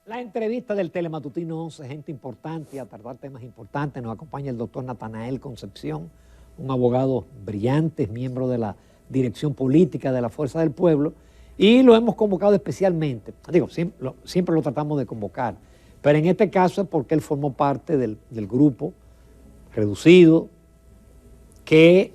La entrevista del Telematutino 11, gente importante, a tratar temas importantes. Nos acompaña el doctor Natanael Concepción, un abogado brillante, miembro de la dirección política de la Fuerza del Pueblo, y lo hemos convocado especialmente. Digo, siempre lo tratamos de convocar, pero en este caso es porque él formó parte del grupo reducido que,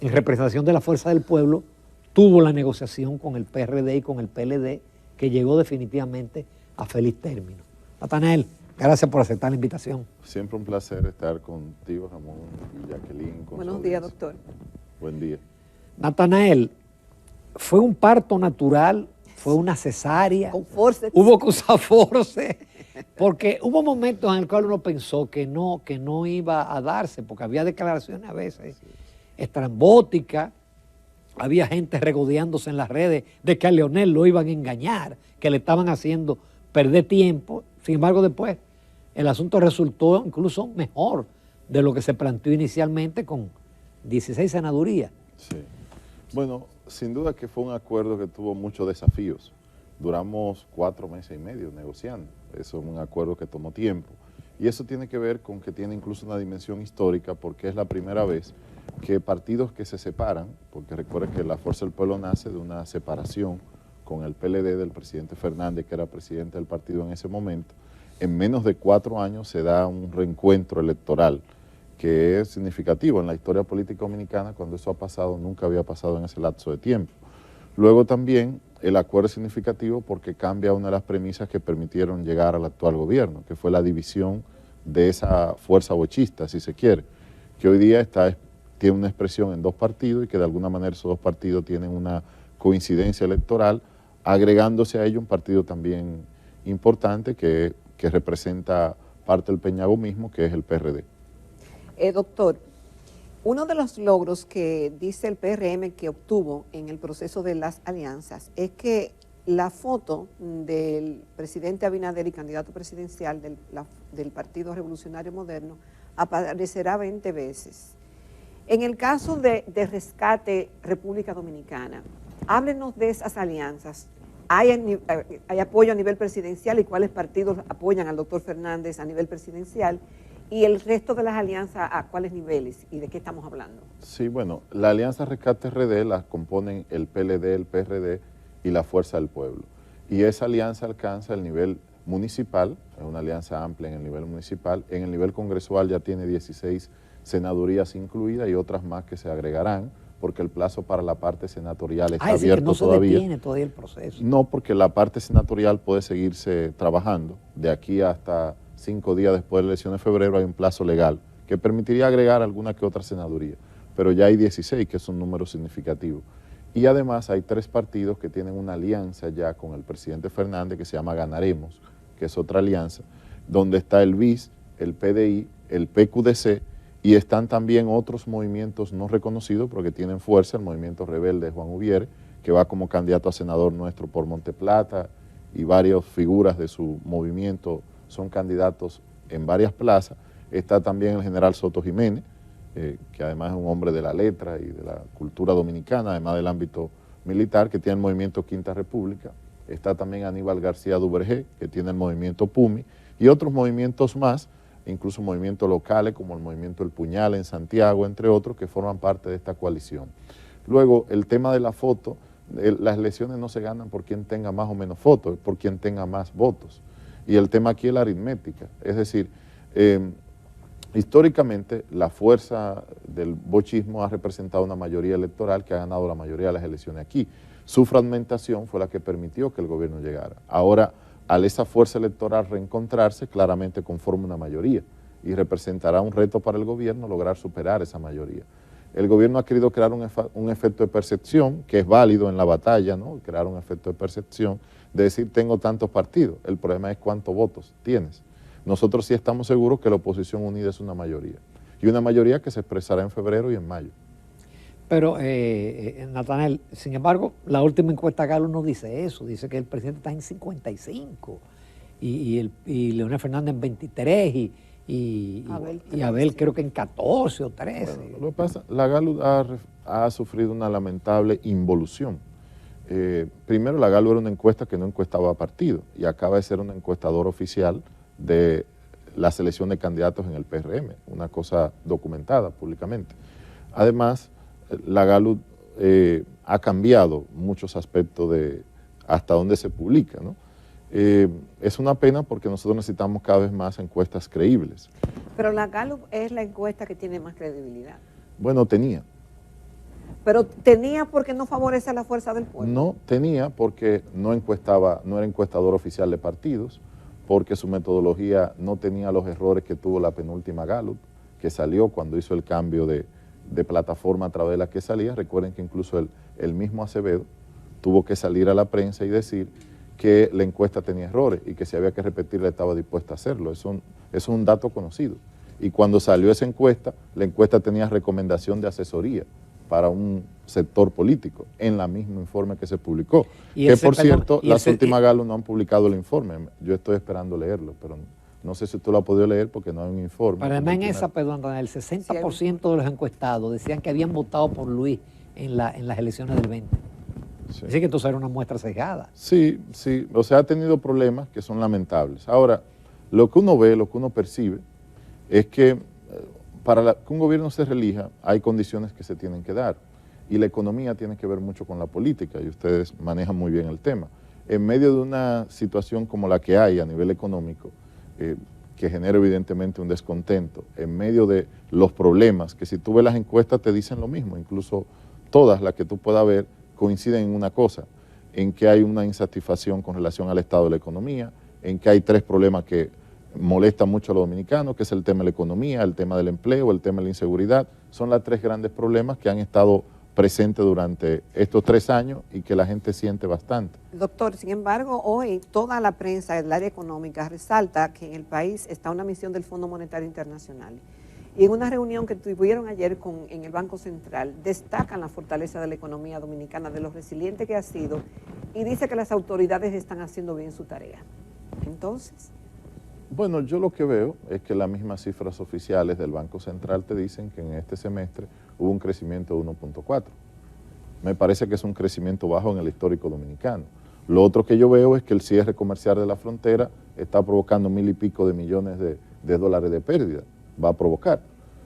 en representación de la Fuerza del Pueblo, tuvo la negociación con el PRD y con el PLD, que llegó definitivamente a feliz término. Natanael, gracias por aceptar la invitación. Siempre un placer estar contigo, Ramón y Jacqueline. Buenos días, doctor. Buen día. Natanael, ¿fue un parto natural? ¿Fue una cesárea? Con force. ¿Hubo que usar force? Porque hubo momentos en el cual uno pensó que no iba a darse, porque había declaraciones a veces estrambóticas, había gente regodeándose en las redes de que a Leonel lo iban a engañar, que le estaban haciendo perder tiempo. Sin embargo, después el asunto resultó incluso mejor de lo que se planteó inicialmente, con 16 senadurías. Sí. Bueno, sin duda que fue un acuerdo que tuvo muchos desafíos. Duramos 4 meses y medio negociando. Eso es un acuerdo que tomó tiempo. Y eso tiene que ver con que tiene incluso una dimensión histórica, porque es la primera vez que partidos que se separan, porque recuerda que la Fuerza del Pueblo nace de una separación con el PLD del presidente Fernández, que era presidente del partido en ese momento. En menos de 4 años se da un reencuentro electoral que es significativo en la historia política dominicana. Cuando eso ha pasado, nunca había pasado en ese lapso de tiempo. Luego también el acuerdo es significativo porque cambia una de las premisas que permitieron llegar al actual gobierno, que fue la división de esa fuerza bochista, si se quiere, que hoy día tiene una expresión en 2 partidos y que de alguna manera esos 2 partidos tienen una coincidencia electoral, agregándose a ello un partido también importante que representa parte del peñagomismo, que es el PRD. Doctor, uno de los logros que dice el PRM que obtuvo en el proceso de las alianzas es que la foto del presidente Abinader y candidato presidencial del Partido Revolucionario Moderno aparecerá 20 veces. En el caso de Rescate República Dominicana, háblenos de esas alianzas. ¿Hay apoyo a nivel presidencial y cuáles partidos apoyan al doctor Fernández a nivel presidencial? Y el resto de las alianzas, ¿a cuáles niveles y de qué estamos hablando? Sí, bueno, la Alianza Rescate RD la componen el PLD, el PRD y la Fuerza del Pueblo. Y esa alianza alcanza el nivel municipal, es una alianza amplia en el nivel municipal. En el nivel congresual ya tiene 16 senadurías incluidas y otras más que se agregarán, porque el plazo para la parte senatorial está abierto que no todavía. Se detiene todavía el proceso. No, porque la parte senatorial puede seguirse trabajando. De aquí hasta 5 días después de la elección de febrero hay un plazo legal que permitiría agregar alguna que otra senaduría, pero ya hay 16, que es un número significativo. Y además hay 3 partidos que tienen una alianza ya con el presidente Fernández que se llama Ganaremos, que es otra alianza, donde está el BIS, el PDI, el PQDC, y están también otros movimientos no reconocidos porque tienen fuerza, el movimiento rebelde de Juan Ubiere, que va como candidato a senador nuestro por Monteplata, y varias figuras de su movimiento son candidatos en varias plazas. Está también el general Soto Jiménez, que además es un hombre de la letra y de la cultura dominicana, además del ámbito militar, que tiene el movimiento Quinta República. Está también Aníbal García Duvergé, que tiene el movimiento PUMI, y otros movimientos más, incluso movimientos locales como el movimiento El Puñal en Santiago, entre otros, que forman parte de esta coalición. Luego, el tema de la foto, las elecciones no se ganan por quien tenga más o menos fotos, es por quien tenga más votos. Y el tema aquí es la aritmética, es decir, históricamente la fuerza del bochismo ha representado una mayoría electoral que ha ganado la mayoría de las elecciones aquí. Su fragmentación fue la que permitió que el gobierno llegara. Ahora, al esa fuerza electoral reencontrarse, claramente conforma una mayoría y representará un reto para el gobierno lograr superar esa mayoría. El gobierno ha querido crear un efecto de percepción, que es válido en la batalla, ¿no? Crear un efecto de percepción, de decir tengo tantos partidos. El problema es cuántos votos tienes. Nosotros sí estamos seguros que la oposición unida es una mayoría, y una mayoría que se expresará en febrero y en mayo. Pero, Natanael, sin embargo, la última encuesta Galo no dice eso, dice que el presidente está en 55. y Leonel Fernández en 23 y Abel creo que en 14 o 13. Bueno, lo que pasa, la Gallup ha sufrido una lamentable involución. Primero, la Gallup era una encuesta que no encuestaba a partido y acaba de ser un encuestador oficial de la selección de candidatos en el PRM, una cosa documentada públicamente. Además, la Gallup ha cambiado muchos aspectos de hasta dónde se publica, ¿no? Es una pena porque nosotros necesitamos cada vez más encuestas creíbles. Pero la Gallup es la encuesta que tiene más credibilidad. Bueno, tenía. Pero tenía porque no favorece a la fuerza del pueblo. No tenía porque no era encuestador oficial de partidos, porque su metodología no tenía los errores que tuvo la penúltima Gallup, que salió cuando hizo el cambio de plataforma a través de la que salía. Recuerden que incluso el mismo Acevedo tuvo que salir a la prensa y decir que la encuesta tenía errores y que si había que repetirla estaba dispuesta a hacerlo. Eso es un dato conocido. Y cuando salió esa encuesta, la encuesta tenía recomendación de asesoría para un sector político en la misma informe que se publicó. Que por cierto, las últimas Gallup no han publicado el informe. Yo estoy esperando leerlo, pero no sé si tú lo has podido leer porque no hay un informe. Pero además en esa, perdón, el 60% de los encuestados decían que habían votado por Luis en las elecciones del 20. Sí. Así que entonces era una muestra sesgada. Sí, sí, o sea, ha tenido problemas que son lamentables. Ahora, lo que uno ve, lo que uno percibe, es que para que un gobierno se relija hay condiciones que se tienen que dar y la economía tiene que ver mucho con la política y ustedes manejan muy bien el tema. En medio de una situación como la que hay a nivel económico, que genera evidentemente un descontento, en medio de los problemas, que si tú ves las encuestas te dicen lo mismo, incluso todas las que tú puedas ver coinciden en una cosa, en que hay una insatisfacción con relación al estado de la economía, en que hay tres problemas que molestan mucho a los dominicanos, que es el tema de la economía, el tema del empleo, el tema de la inseguridad. Son los tres grandes problemas que han estado presentes durante estos 3 años y que la gente siente bastante. Doctor, sin embargo, hoy toda la prensa del área económica resalta que en el país está una misión del Fondo Monetario Internacional. Y en una reunión que tuvieron ayer en el Banco Central, destacan la fortaleza de la economía dominicana, de lo resiliente que ha sido, y dice que las autoridades están haciendo bien su tarea. Entonces... Bueno, yo lo que veo es que las mismas cifras oficiales del Banco Central te dicen que en este semestre hubo un crecimiento de 1.4. Me parece que es un crecimiento bajo en el histórico dominicano. Lo otro que yo veo es que el cierre comercial de la frontera está provocando 1.000 y pico de millones de dólares de pérdida. Va a provocar.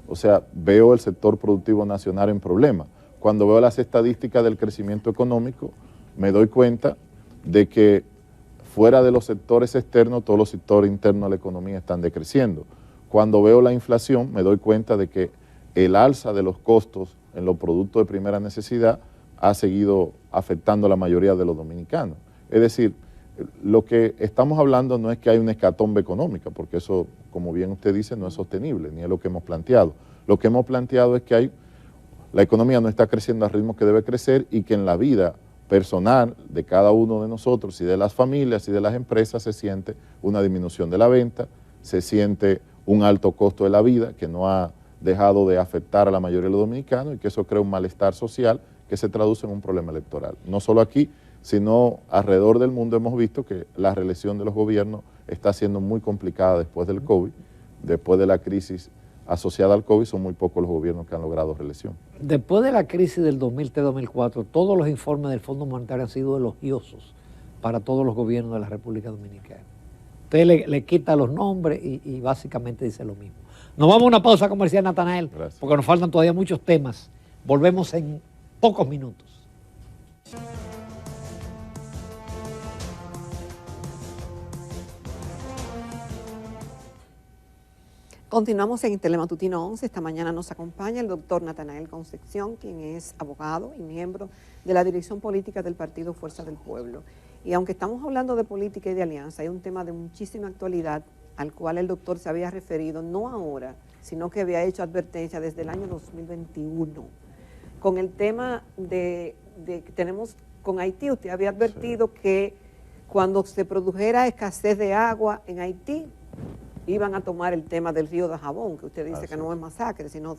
O sea, veo el sector productivo nacional en problemas. Cuando veo las estadísticas del crecimiento económico, me doy cuenta de que fuera de los sectores externos, todos los sectores internos de la economía están decreciendo. Cuando veo la inflación, me doy cuenta de que el alza de los costos en los productos de primera necesidad ha seguido afectando a la mayoría de los dominicanos. Es decir, lo que estamos hablando no es que hay una hecatombe económica, porque eso, como bien usted dice, no es sostenible, ni es lo que hemos planteado. Lo que hemos planteado es que la economía no está creciendo al ritmo que debe crecer y que en la vida personal de cada uno de nosotros y de las familias y de las empresas se siente una disminución de la venta, se siente un alto costo de la vida que no ha dejado de afectar a la mayoría de los dominicanos y que eso crea un malestar social que se traduce en un problema electoral. No solo aquí, sino alrededor del mundo hemos visto que la reelección de los gobiernos está siendo muy complicada después del COVID, después de la crisis asociada al COVID, son muy pocos los gobiernos que han logrado reelección. Después de la crisis del 2003-2004, todos los informes del Fondo Monetario han sido elogiosos para todos los gobiernos de la República Dominicana. Usted le quita los nombres y básicamente dice lo mismo. Nos vamos a una pausa comercial, Natanael, Gracias. Porque nos faltan todavía muchos temas. Volvemos en pocos minutos. Continuamos en Telematutino 11. Esta mañana nos acompaña el doctor Natanael Concepción, quien es abogado y miembro de la dirección política del Partido Fuerza del Pueblo. Y aunque estamos hablando de política y de alianza, hay un tema de muchísima actualidad al cual el doctor se había referido, no ahora, sino que había hecho advertencia desde el año 2021. Con el tema que tenemos con Haití, usted había advertido que cuando se produjera escasez de agua en Haití, iban a tomar el tema del río Dajabón, que usted dice que no es masacre, sino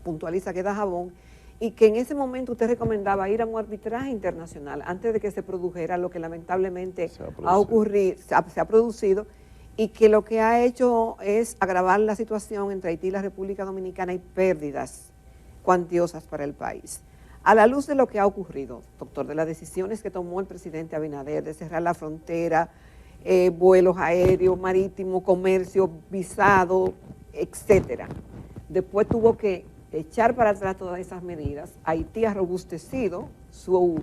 puntualiza que es Dajabón, y que en ese momento usted recomendaba ir a un arbitraje internacional antes de que se produjera lo que lamentablemente se ha producido, y que lo que ha hecho es agravar la situación entre Haití y la República Dominicana y pérdidas cuantiosas para el país. A la luz de lo que ha ocurrido, doctor, de las decisiones que tomó el presidente Abinader de cerrar la frontera, vuelos aéreos, marítimos, comercio, visado, etcétera. Después tuvo que echar para atrás todas esas medidas. Haití ha robustecido su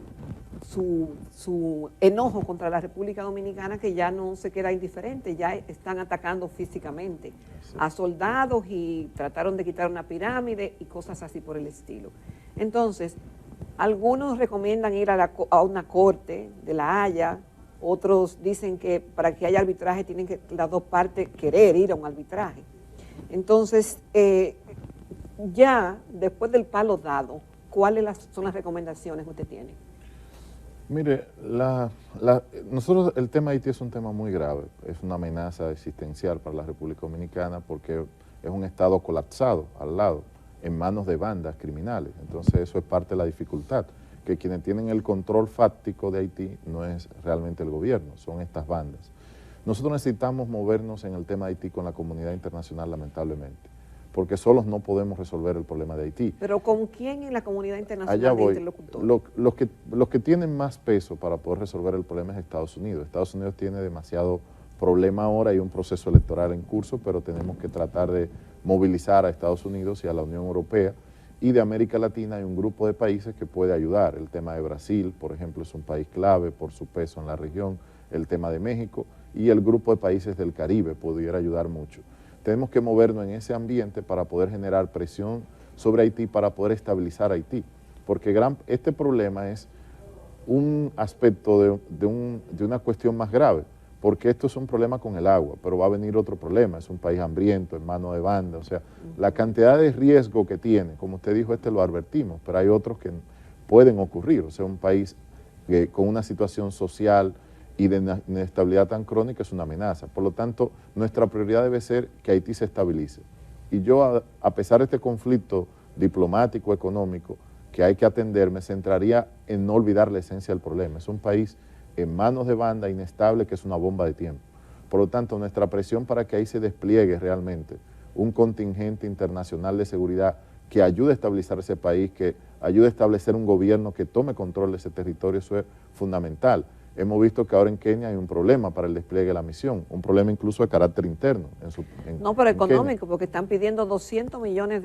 enojo contra la República Dominicana, que ya no se queda indiferente, ya están atacando físicamente a soldados y trataron de quitar una pirámide y cosas así por el estilo. Entonces, algunos recomiendan ir a una corte de La Haya, otros dicen que para que haya arbitraje tienen que las dos partes querer ir a un arbitraje. Entonces, ya después del palo dado, ¿cuáles son las recomendaciones que usted tiene? Mire, nosotros el tema de Haití es un tema muy grave, es una amenaza existencial para la República Dominicana porque es un estado colapsado al lado, en manos de bandas criminales. Entonces eso es parte de la dificultad, que quienes tienen el control fáctico de Haití no es realmente el gobierno, son estas bandas. Nosotros necesitamos movernos en el tema de Haití con la comunidad internacional, lamentablemente, porque solos no podemos resolver el problema de Haití. ¿Pero con quién en la comunidad internacional Allá voy. de interlocutores? Los que tienen más peso para poder resolver el problema es Estados Unidos. Estados Unidos tiene demasiado problema ahora, hay un proceso electoral en curso, pero tenemos que tratar de movilizar a Estados Unidos y a la Unión Europea, y de América Latina hay un grupo de países que puede ayudar. El tema de Brasil, por ejemplo, es un país clave por su peso en la región, el tema de México y el grupo de países del Caribe pudiera ayudar mucho. Tenemos que movernos en ese ambiente para poder generar presión sobre Haití, para poder estabilizar Haití, porque este problema es un aspecto de una cuestión más grave, porque esto es un problema con el agua, pero va a venir otro problema, es un país hambriento, en mano de banda, o sea, la cantidad de riesgo que tiene, como usted dijo, lo advertimos, pero hay otros que pueden ocurrir, o sea, un país con una situación social y de inestabilidad tan crónica es una amenaza. Por lo tanto, nuestra prioridad debe ser que Haití se estabilice. Y yo, a pesar de este conflicto diplomático, económico, que hay que atender, me centraría en no olvidar la esencia del problema. Es un país en manos de banda, inestable, que es una bomba de tiempo. Por lo tanto, nuestra presión para que ahí se despliegue realmente un contingente internacional de seguridad que ayude a estabilizar ese país, que ayude a establecer un gobierno que tome control de ese territorio, eso es fundamental. Hemos visto que ahora en Kenia hay un problema para el despliegue de la misión, un problema incluso de carácter interno. No, pero económico, porque están pidiendo $200 millones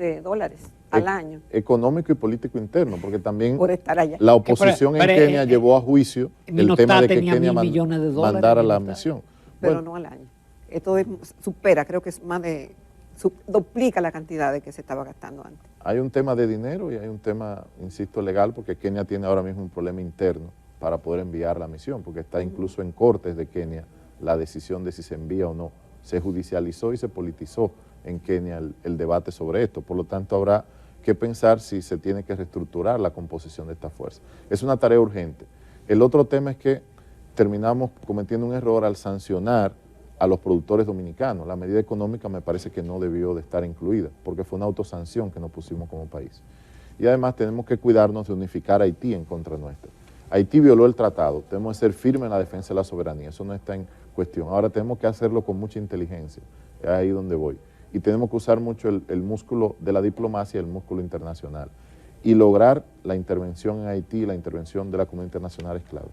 al año. Económico y político interno, porque también por estar allá. La oposición en Kenia llevó a juicio el tema de que Kenia mandara la misión. Pero bueno, no al año. Esto supera, creo que es duplica la cantidad de que se estaba gastando antes. Hay un tema de dinero y hay un tema, insisto, legal, porque Kenia tiene ahora mismo un problema interno para poder enviar la misión, porque está incluso en cortes de Kenia la decisión de si se envía o no. Se judicializó y se politizó en Kenia el debate sobre esto, por lo tanto habrá que pensar si se tiene que reestructurar la composición de esta fuerza. Es una tarea urgente. El otro tema es que terminamos cometiendo un error al sancionar a los productores dominicanos. La medida económica me parece que no debió de estar incluida, porque fue una autosanción que nos pusimos como país. Y además tenemos que cuidarnos de unificar a Haití en contra nuestra. Haití violó el tratado, tenemos que ser firmes en la defensa de la soberanía, eso no está en cuestión. Ahora tenemos que hacerlo con mucha inteligencia, es ahí donde voy. Y tenemos que usar mucho el músculo de la diplomacia, el músculo internacional. Y lograr la intervención en Haití, la intervención de la comunidad internacional es clave.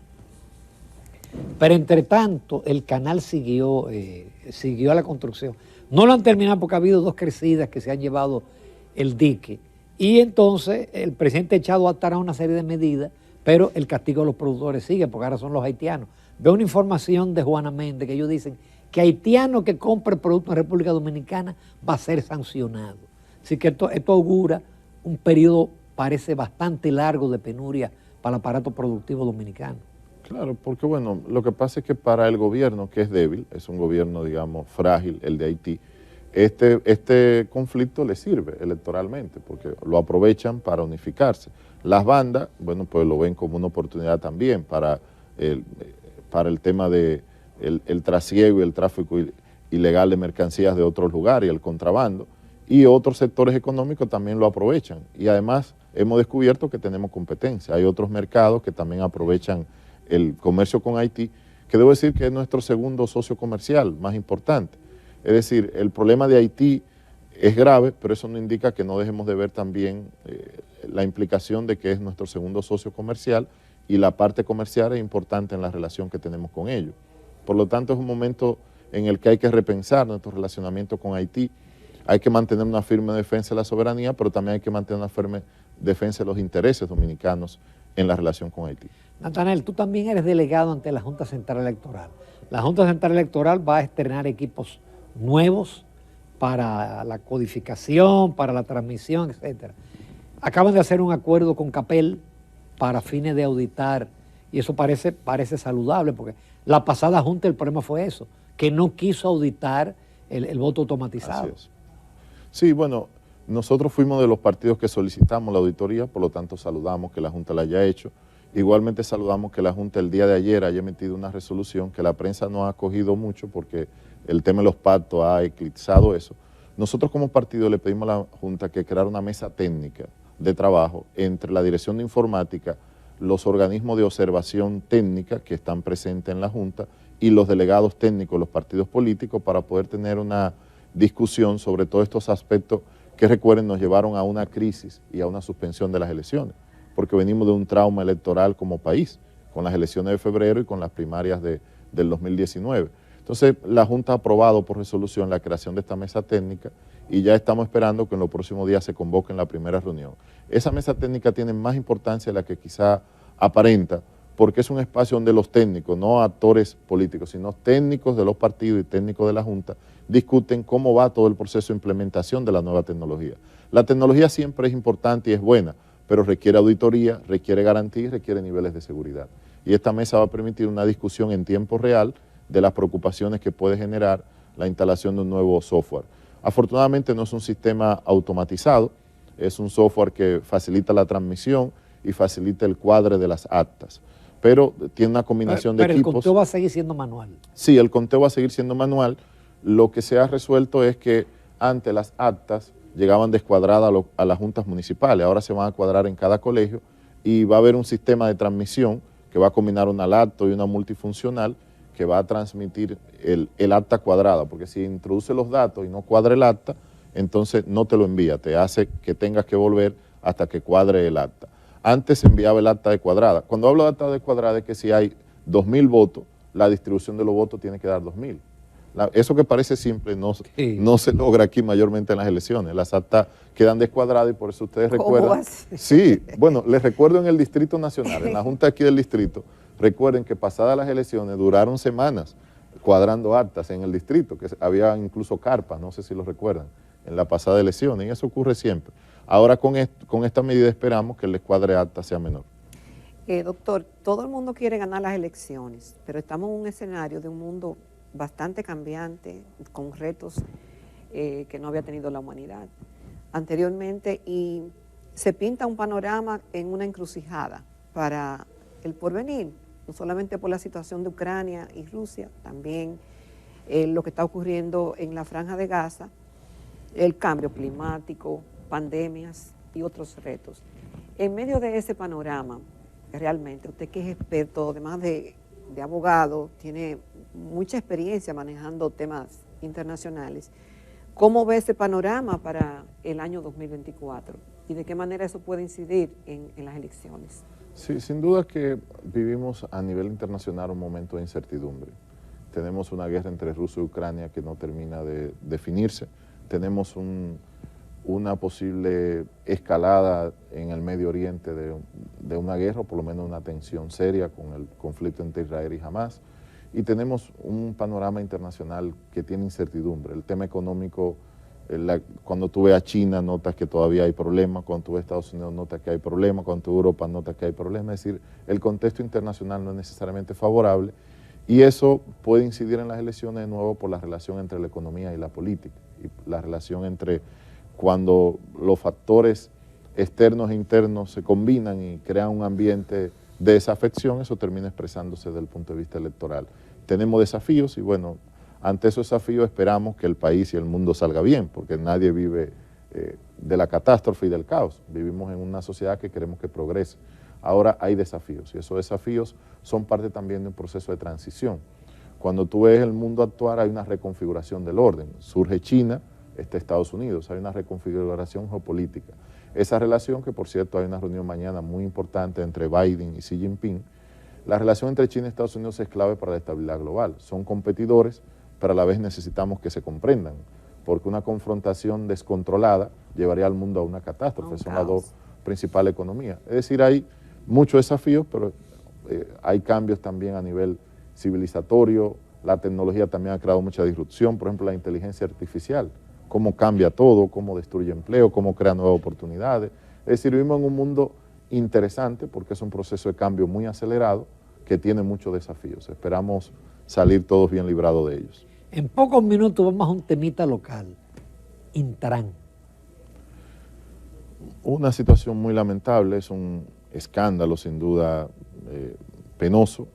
Pero entre tanto, el canal siguió a la construcción. No lo han terminado porque ha habido 2 crecidas que se han llevado el dique. Y entonces el presidente ha echado a atar una serie de medidas, pero el castigo de los productores sigue, porque ahora son los haitianos. Veo una información de Juana Méndez que ellos dicen que haitiano que compre productos en República Dominicana va a ser sancionado. Así que esto augura un periodo, parece bastante largo de penuria para el aparato productivo dominicano. Claro, porque bueno, lo que pasa es que para el gobierno, que es débil, es un gobierno, digamos, frágil, el de Haití, este conflicto le sirve electoralmente, porque lo aprovechan para unificarse. Las bandas, bueno, pues lo ven como una oportunidad también para el tema de el trasiego y el tráfico ilegal de mercancías de otros lugares y el contrabando, y otros sectores económicos también lo aprovechan. Y además hemos descubierto que tenemos competencia. Hay otros mercados que también aprovechan el comercio con Haití, que debo decir que es nuestro segundo socio comercial más importante. Es decir, el problema de Haití es grave, pero eso no indica que no dejemos de ver también la implicación de que es nuestro segundo socio comercial y la parte comercial es importante en la relación que tenemos con ellos. Por lo tanto, es un momento en el que hay que repensar nuestro relacionamiento con Haití. Hay que mantener una firme defensa de la soberanía, pero también hay que mantener una firme defensa de los intereses dominicanos en la relación con Haití. Natanael, tú también eres delegado ante la Junta Central Electoral. La Junta Central Electoral va a estrenar equipos nuevos para la codificación, para la transmisión, etc. Acaban de hacer un acuerdo con CAPEL para fines de auditar, y eso parece saludable, porque la pasada Junta el problema fue eso, que no quiso auditar el voto automatizado. Así es. Sí, bueno, nosotros fuimos de los partidos que solicitamos la auditoría, por lo tanto saludamos que la Junta la haya hecho. Igualmente saludamos que la Junta el día de ayer haya emitido una resolución que la prensa no ha acogido mucho porque el tema de los pactos ha eclipsado eso. Nosotros como partido le pedimos a la Junta que creara una mesa técnica de trabajo entre la Dirección de Informática, los organismos de observación técnica que están presentes en la Junta y los delegados técnicos, los partidos políticos, para poder tener una discusión sobre todos estos aspectos que, recuerden, nos llevaron a una crisis y a una suspensión de las elecciones, porque venimos de un trauma electoral como país, con las elecciones de febrero y con las primarias del 2019. Entonces, la Junta ha aprobado por resolución la creación de esta mesa técnica y ya estamos esperando que en los próximos días se convoque en la primera reunión. Esa mesa técnica tiene más importancia de la que quizá aparenta, porque es un espacio donde los técnicos, no actores políticos, sino técnicos de los partidos y técnicos de la Junta, discuten cómo va todo el proceso de implementación de la nueva tecnología. La tecnología siempre es importante y es buena, pero requiere auditoría, requiere garantía y requiere niveles de seguridad. Y esta mesa va a permitir una discusión en tiempo real de las preocupaciones que puede generar la instalación de un nuevo software. Afortunadamente no es un sistema automatizado, es un software que facilita la transmisión y facilita el cuadre de las actas, pero tiene una combinación de equipos. Pero el conteo va a seguir siendo manual. Sí, el conteo va a seguir siendo manual. Lo que se ha resuelto es que antes las actas llegaban descuadradas a las juntas municipales, ahora se van a cuadrar en cada colegio y va a haber un sistema de transmisión que va a combinar una lacto y una multifuncional que va a transmitir el acta cuadrada, porque si introduce los datos y no cuadra el acta, entonces no te lo envía, te hace que tengas que volver hasta que cuadre el acta. Antes se enviaba el acta de cuadrada. Cuando hablo de acta de cuadrada es que si hay 2.000 votos, la distribución de los votos tiene que dar 2.000. Eso que parece simple no se logra aquí mayormente en las elecciones. Las actas quedan descuadradas y por eso ustedes recuerdan. Sí, bueno, les recuerdo en el Distrito Nacional, en la Junta aquí del Distrito, recuerden que pasadas las elecciones duraron semanas cuadrando actas en el distrito, que había incluso carpas, no sé si lo recuerdan, en la pasada elección, y eso ocurre siempre. Ahora con esta medida esperamos que el descuadre acta sea menor. Doctor, todo el mundo quiere ganar las elecciones, pero estamos en un escenario de un mundo bastante cambiante, con retos que no había tenido la humanidad anteriormente, y se pinta un panorama en una encrucijada para el porvenir, no solamente por la situación de Ucrania y Rusia, también lo que está ocurriendo en la Franja de Gaza, el cambio climático, pandemias y otros retos. En medio de ese panorama, realmente, usted que es experto, además de abogado, tiene mucha experiencia manejando temas internacionales, ¿cómo ve ese panorama para el año 2024? ¿Y de qué manera eso puede incidir en las elecciones? Sí, sin duda que vivimos a nivel internacional un momento de incertidumbre. Tenemos una guerra entre Rusia y Ucrania que no termina de definirse. Tenemos una posible escalada en el Medio Oriente de una guerra, o por lo menos una tensión seria con el conflicto entre Israel y Hamas. Y tenemos un panorama internacional que tiene incertidumbre. El tema económico, cuando tú ves a China notas que todavía hay problemas, cuando tú ves a Estados Unidos notas que hay problemas, cuando tú ves a Europa notas que hay problemas. Es decir, el contexto internacional no es necesariamente favorable y eso puede incidir en las elecciones de nuevo por la relación entre la economía y la política y la relación entre cuando los factores externos e internos se combinan y crean un ambiente de desafección, eso termina expresándose desde el punto de vista electoral. Tenemos desafíos y ante esos desafíos esperamos que el país y el mundo salga bien, porque nadie vive de la catástrofe y del caos. Vivimos en una sociedad que queremos que progrese. Ahora hay desafíos y esos desafíos son parte también de un proceso de transición. Cuando tú ves el mundo actuar hay una reconfiguración del orden. Surge China, está Estados Unidos, hay una reconfiguración geopolítica. Esa relación, que por cierto hay una reunión mañana muy importante entre Biden y Xi Jinping, la relación entre China y Estados Unidos es clave para la estabilidad global. Son competidores, pero a la vez necesitamos que se comprendan, porque una confrontación descontrolada llevaría al mundo a una catástrofe. Son las dos principales economías. Es decir, hay muchos desafíos, pero hay cambios también a nivel civilizatorio. La tecnología también ha creado mucha disrupción, por ejemplo, la inteligencia artificial, cómo cambia todo, cómo destruye empleo, cómo crea nuevas oportunidades. Es decir, vivimos en un mundo interesante porque es un proceso de cambio muy acelerado que tiene muchos desafíos. Esperamos salir todos bien librados de ellos. En pocos minutos vamos a un temita local, Intran. Una situación muy lamentable, es un escándalo sin duda penoso,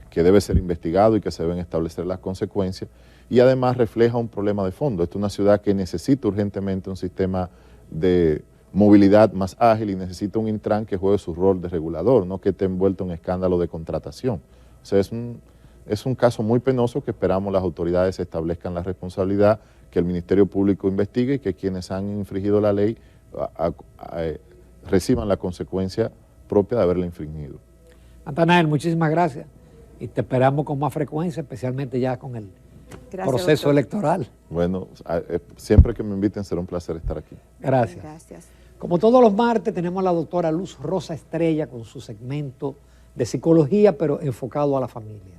que debe ser investigado y que se deben establecer las consecuencias, y además refleja un problema de fondo. Esta es una ciudad que necesita urgentemente un sistema de movilidad más ágil y necesita un Intran que juegue su rol de regulador, no que esté envuelto en escándalo de contratación. O sea, es un caso muy penoso que esperamos las autoridades establezcan la responsabilidad, que el Ministerio Público investigue y que quienes han infringido la ley reciban la consecuencia propia de haberla infringido. Natanael, muchísimas gracias y te esperamos con más frecuencia, especialmente ya con el proceso doctor. electoral. Bueno, siempre que me inviten será un placer estar aquí. Gracias. Gracias. Como todos los martes tenemos a la doctora Luz Rosa Estrella con su segmento de psicología, pero enfocado a la familia.